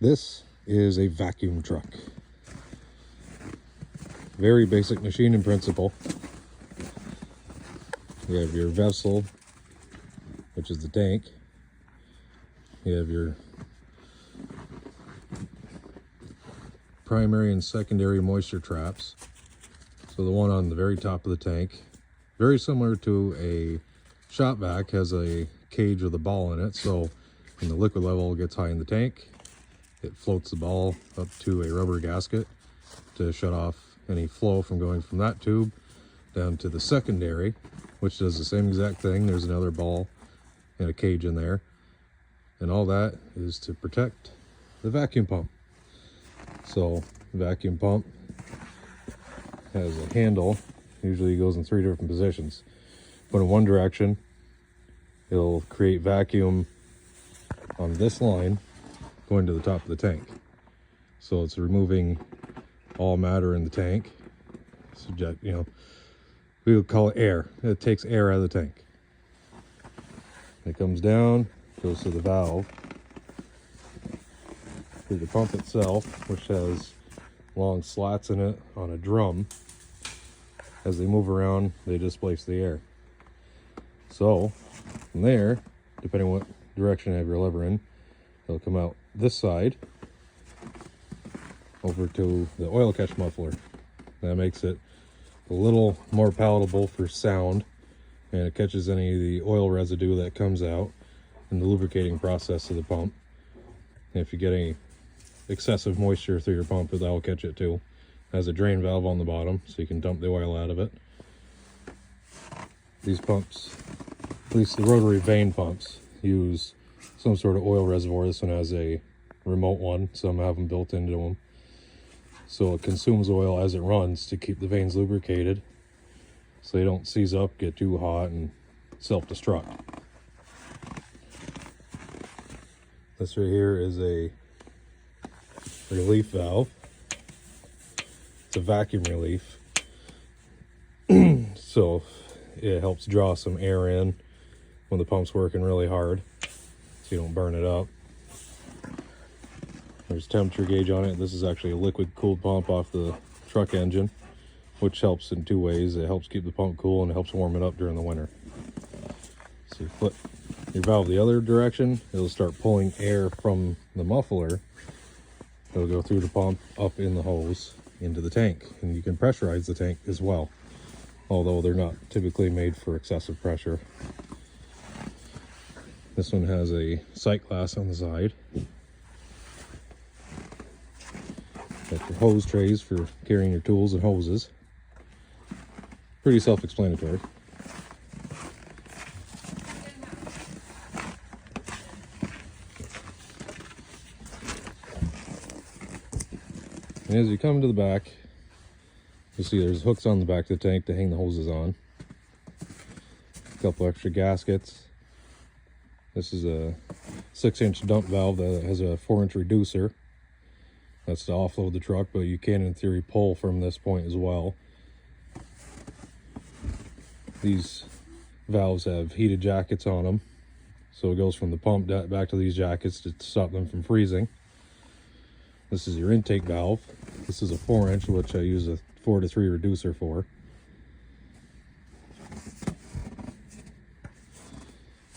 This is a vacuum truck. Very basic machine in principle. You have your vessel, which is the tank. You have your primary and secondary moisture traps. So the one on the very top of the tank, very similar to a shop vac, has a cage with a ball in it. So when the liquid level gets high in the tank, it floats the ball up to a rubber gasket to shut off any flow from going from that tube down to the secondary, which does the same exact thing. There's another ball and a cage in there. And all that is to protect the vacuum pump. So the vacuum pump has a handle, usually goes in 3 different positions. But in one direction, it'll create vacuum on this line going to the top of the tank. So it's removing all matter in the tank. Subject, you know, we would call it air. It takes air out of the tank. It comes down, goes to the valve, to the pump itself, which has long slats in it on a drum. As they move around, they displace the air. So from there, depending on what direction you have your lever in, it'll come out this side over to the oil catch muffler. That makes it a little more palatable for sound, and it catches any of the oil residue that comes out in the lubricating process of the pump. And if you get any excessive moisture through your pump, that will catch it too. It has a drain valve on the bottom, so you can dump the oil out of it. These pumps, at least the rotary vane pumps, use some sort of oil reservoir. This one has a remote one, some have them built into them. So it consumes oil as it runs to keep the vanes lubricated, so they don't seize up, get too hot, and self-destruct. This right here is a relief valve. It's a vacuum relief. So it helps draw some air in when the pump's working really hard, so you don't burn it up. There's a temperature gauge on it. This is actually a liquid cooled pump off the truck engine, which helps in 2 ways. It helps keep the pump cool, and it helps warm it up during the winter. So you flip your valve the other direction, it'll start pulling air from the muffler. It'll go through the pump, up in the hose, into the tank. And you can pressurize the tank as well, although they're not typically made for excessive pressure. This one has a sight glass on the side. Got your hose trays for carrying your tools and hoses. Pretty self-explanatory. And as you come to the back, you'll see there's hooks on the back of the tank to hang the hoses on. A couple extra gaskets. This is a 6-inch dump valve that has a 4-inch reducer. That's to offload the truck, but you can, in theory, pull from this point as well. These valves have heated jackets on them, so it goes from the pump back to these jackets to stop them from freezing. This is your intake valve. This is a 4-inch, which I use a 4-to-3 reducer for.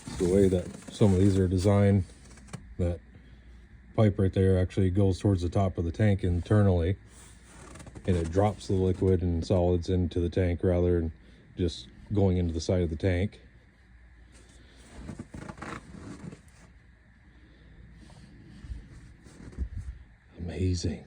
It's the way that some of these are designed, that pipe right there actually goes towards the top of the tank internally, and it drops the liquid and solids into the tank rather than just going into the side of the tank. Amazing.